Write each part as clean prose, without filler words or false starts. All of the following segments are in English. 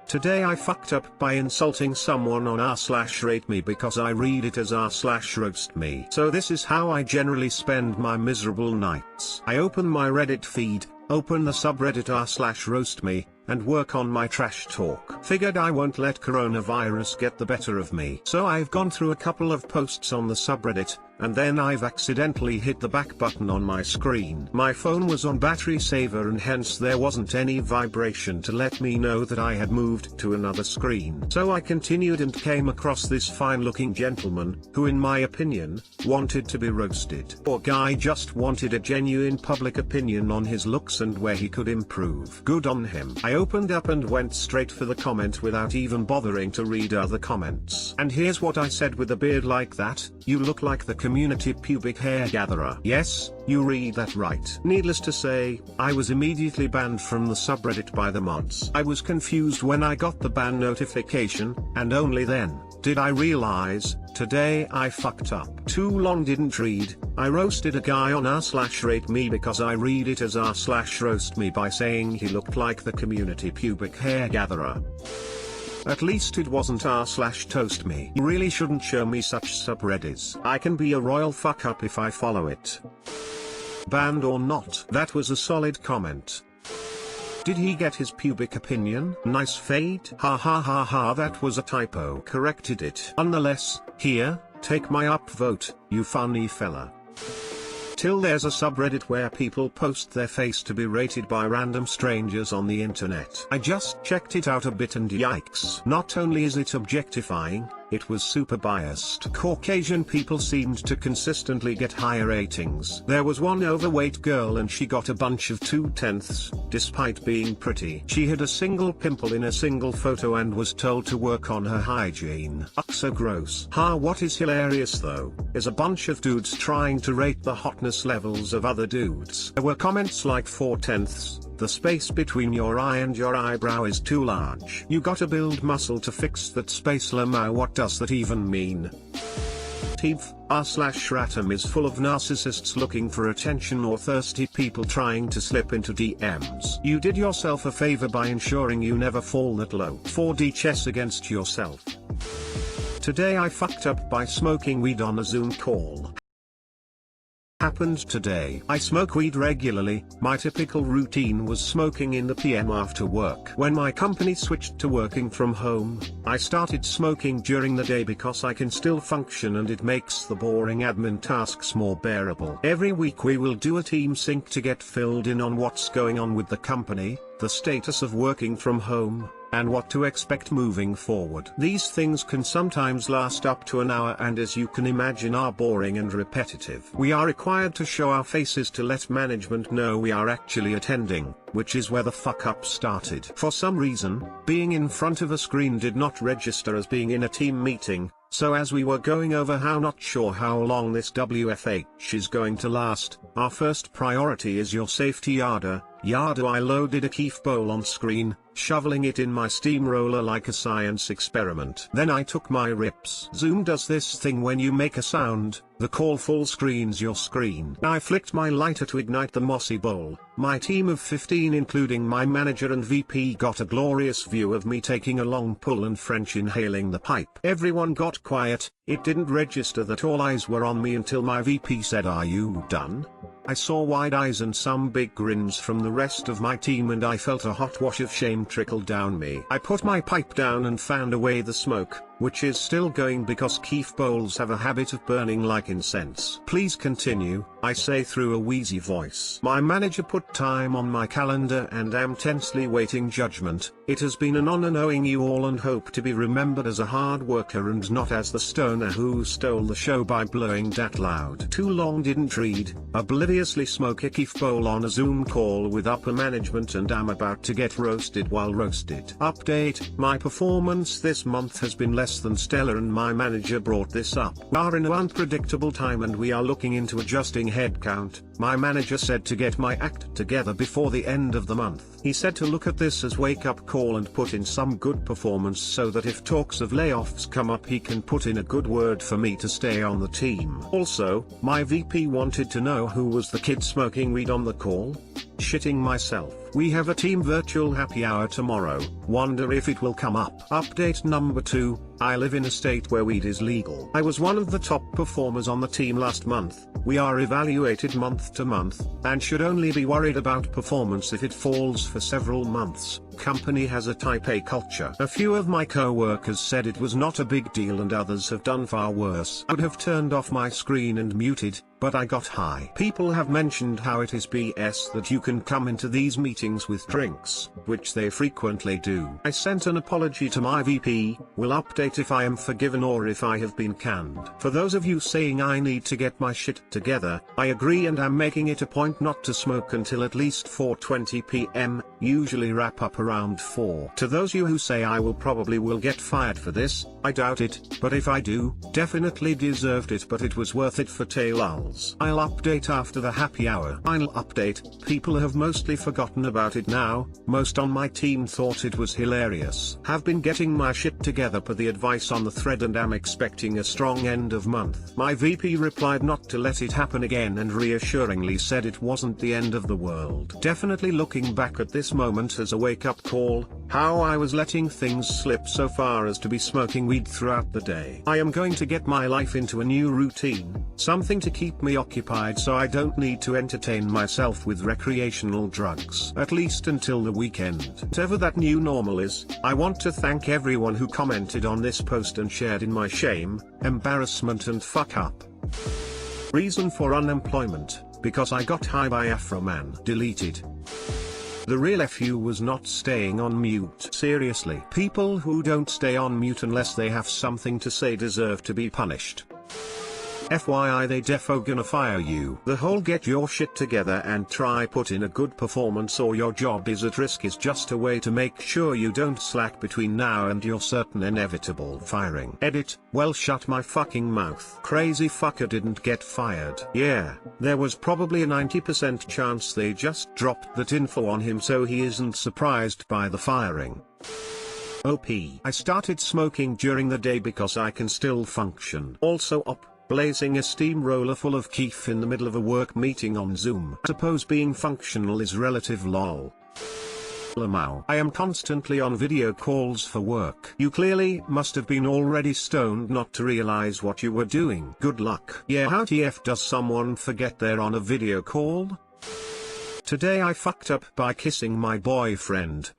Today I fucked up by insulting someone on r/rate me because I read it as r/roast me. So this is how I generally spend my miserable nights. I open my Reddit feed, open the subreddit r/roast me, and work on my trash talk. Figured I won't let coronavirus get the better of me. So I've gone through a couple of posts on the subreddit, and then I've accidentally hit the back button on my screen. My phone was on battery saver and hence there wasn't any vibration to let me know that I had moved to another screen. So I continued and came across this fine looking gentleman, who in my opinion, wanted to be roasted. Poor guy just wanted a genuine public opinion on his looks and where he could improve. Good on him. I opened up and went straight for the comment without even bothering to read other comments. And here's what I said: with a beard like that, you look like the community pubic hair gatherer. Yes, you read that right. Needless to say, I was immediately banned from the subreddit by the mods. I was confused when I got the ban notification, and only then did I realize, today I fucked up. Too long didn't read. I roasted a guy on r/rate me because I read it as r/roast me by saying he looked like the community pubic hair gatherer. At least it wasn't r/toast me. You really shouldn't show me such subreddits. I can be a royal fuck up if I follow it. Banned or not. That was a solid comment. Did he get his pubic opinion? Nice fade. Ha ha ha ha, that was a typo. Corrected it. Nonetheless, here, take my upvote, you funny fella. Till there's a subreddit where people post their face to be rated by random strangers on the internet. I just checked it out a bit and yikes. Not only is it objectifying, it was super biased. Caucasian people seemed to consistently get higher ratings. There was one overweight girl and she got a bunch of 2/10, despite being pretty. She had a single pimple in a single photo and was told to work on her hygiene. Ugh, so gross. What is hilarious though, is a bunch of dudes trying to rate the hotness levels of other dudes. There were comments like 4/10, the space between your eye and your eyebrow is too large. You gotta build muscle to fix that space. Lama, what does that even mean? TIFU, r/ratum is full of narcissists looking for attention or thirsty people trying to slip into DMs. You did yourself a favor by ensuring you never fall that low. 4D chess against yourself. Today I fucked up by smoking weed on a Zoom call. Happened today. I smoke weed regularly. My typical routine was smoking in the PM after work. When my company switched to working from home, I started smoking during the day because I can still function and it makes the boring admin tasks more bearable. Every week we will do a team sync to get filled in on what's going on with the company, the status of working from home, and what to expect moving forward. These things can sometimes last up to an hour and, as you can imagine, are boring and repetitive. We are required to show our faces to let management know we are actually attending, which is where the fuck up started. For some reason, being in front of a screen did not register as being in a team meeting. So as we were going over how not sure how long this WFH is going to last, our first priority is your safety yarder. I loaded a keef bowl on screen, shoveling it in my steamroller like a science experiment. Then I took my rips. Zoom does this thing when you make a sound, the call full screens your screen. I flicked my lighter to ignite the mossy bowl. My team of 15 including my manager and VP got a glorious view of me taking a long pull and French inhaling the pipe. Everyone got quiet. It didn't register that all eyes were on me until my VP said, "Are you done?" I saw wide eyes and some big grins from the rest of my team and I felt a hot wash of shame trickle down me. I put my pipe down and fanned away the smoke, which is still going because keef bowls have a habit of burning like incense. "Please continue," I say through a wheezy voice. My manager put time on my calendar and am tensely waiting judgment. It has been an honor knowing you all and hope to be remembered as a hard worker and not as the stoner who stole the show by blowing that loud. Too long didn't read. Obliviously smoke a keef bowl on a Zoom call with upper management and am about to get roasted while roasted. Update: my performance this month has been less than stellar and my manager brought this up. We are in an unpredictable time and we are looking into adjusting headcount. My manager said to get my act together before the end of the month. He said to look at this as wake-up call and put in some good performance so that if talks of layoffs come up he can put in a good word for me to stay on the team. Also, my VP wanted to know who was the kid smoking weed on the call. Shitting myself. We have a team virtual happy hour tomorrow, wonder if it will come up. Update number 2, I live in a state where weed is legal. I was one of the top performers on the team last month. We are evaluated month to month, and should only be worried about performance if it falls for several months. Company has a type A culture. A few of my co-workers said it was not a big deal and others have done far worse. I would have turned off my screen and muted, but I got high. People have mentioned how it is BS that you can come into these meetings with drinks, which they frequently do. I sent an apology to my VP, will update if I am forgiven or if I have been canned. For those of you saying I need to get my shit together, I agree and I'm making it a point not to smoke until at least 4:20 p.m., usually wrap up around 4. To those you who say I will get fired for this, I doubt it, but if I do, definitely deserved it, but it was worth it for tail-lulls. I'll update after the happy hour. I'll update, people have mostly forgotten about it now, most on my team thought it was hilarious. Have been getting my shit together per the advice on the thread and am expecting a strong end of month. My VP replied not to let it happen again and reassuringly said it wasn't the end of the world. Definitely looking back at this moment as a wake-up call, how I was letting things slip so far as to be smoking weed throughout the day. I am going to get my life into a new routine, something to keep me occupied so I don't need to entertain myself with recreational drugs. At least until the weekend. Whatever that new normal is, I want to thank everyone who commented on this post and shared in my shame, embarrassment and fuck up. Reason for unemployment, because I got high by Afro Man. Deleted. The real FU was not staying on mute. Seriously. People who don't stay on mute unless they have something to say deserve to be punished. FYI, they defo gonna fire you. The whole get your shit together and try put in a good performance or your job is at risk is just a way to make sure you don't slack between now and your certain inevitable firing. Edit, well shut my fucking mouth. Crazy fucker didn't get fired. Yeah, there was probably a 90% chance they just dropped that info on him so he isn't surprised by the firing. OP. I started smoking during the day because I can still function. Also blazing a steamroller full of keef in the middle of a work meeting on Zoom. Suppose being functional is relative lol. Lamau. I am constantly on video calls for work. You clearly must have been already stoned not to realize what you were doing. Good luck. Yeah, how TF does someone forget they're on a video call? Today I fucked up by kissing my boyfriend.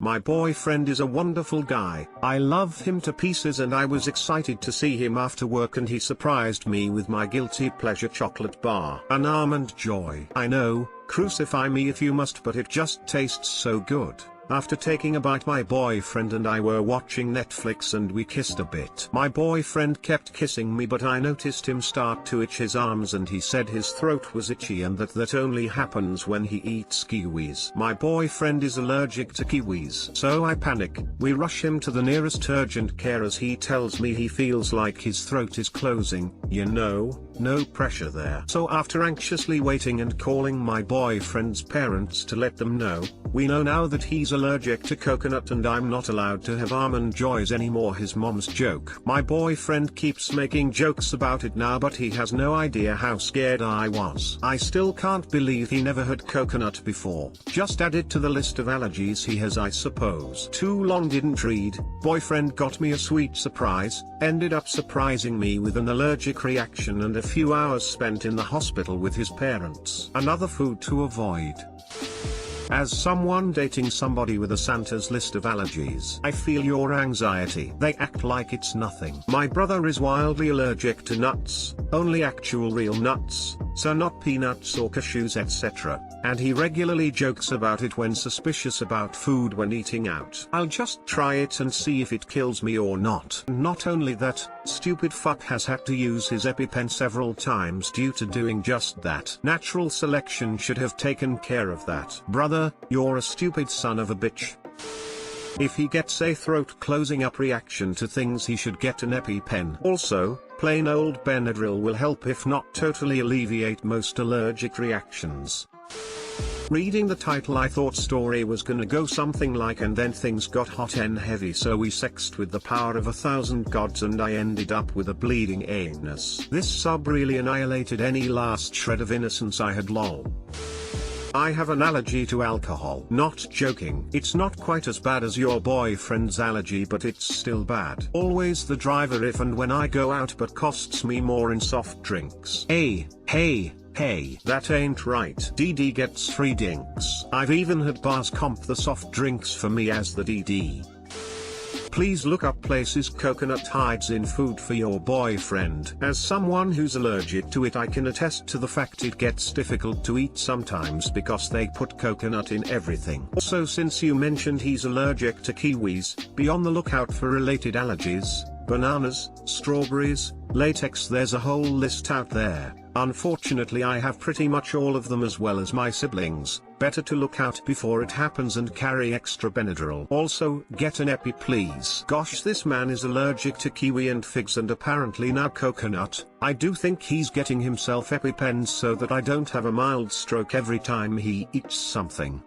My boyfriend is a wonderful guy, I love him to pieces and I was excited to see him after work and he surprised me with my guilty pleasure chocolate bar. An almond joy. I know, crucify me if you must, but it just tastes so good. After taking a bite, my boyfriend and I were watching Netflix and we kissed a bit. My boyfriend kept kissing me but I noticed him start to itch his arms and he said his throat was itchy and that only happens when he eats kiwis. My boyfriend is allergic to kiwis. So I panic, we rush him to the nearest urgent care as he tells me he feels like his throat is closing, you know, no pressure there. So after anxiously waiting and calling my boyfriend's parents to let them know, we know now that he's allergic to coconut and I'm not allowed to have almond joys anymore. His mom's joke. My boyfriend keeps making jokes about it now but he has no idea how scared I was. I still can't believe he never had coconut before. Just add it to the list of allergies he has, I suppose. Too long didn't read. Boyfriend got me a sweet surprise, ended up surprising me with an allergic reaction and a few hours spent in the hospital with his parents. Another food to avoid. As someone dating somebody with a Santa's list of allergies, I feel your anxiety. They act like it's nothing. My brother is wildly allergic to nuts, only actual real nuts, so not peanuts or cashews etc. And he regularly jokes about it when suspicious about food when eating out. I'll just try it and see if it kills me or not. Not only that, stupid fuck has had to use his EpiPen several times due to doing just that. Natural selection should have taken care of that. Brother, you're a stupid son of a bitch. If he gets a throat closing up reaction to things, he should get an EpiPen. Also, plain old Benadryl will help if not totally alleviate most allergic reactions. Reading the title I thought story was gonna go something like and then things got hot and heavy so we sexed with the power of 1,000 gods and I ended up with a bleeding anus. This sub really annihilated any last shred of innocence I had lol. I have an allergy to alcohol. Not joking. It's not quite as bad as your boyfriend's allergy, but it's still bad. Always the driver if and when I go out, but costs me more in soft drinks. Hey, that ain't right. DD gets free dinks. I've even had bars comp the soft drinks for me as the DD. Please look up places coconut hides in food for your boyfriend. As someone who's allergic to it, I can attest to the fact it gets difficult to eat sometimes because they put coconut in everything. Also, since you mentioned he's allergic to kiwis, be on the lookout for related allergies: bananas, strawberries, latex. There's a whole list out there. Unfortunately, I have pretty much all of them, as well as my siblings. Better to look out before it happens and carry extra Benadryl. Also, get an epi please. Gosh, this man is allergic to kiwi and figs and apparently now coconut. I do think he's getting himself EpiPens so that I don't have a mild stroke every time he eats something.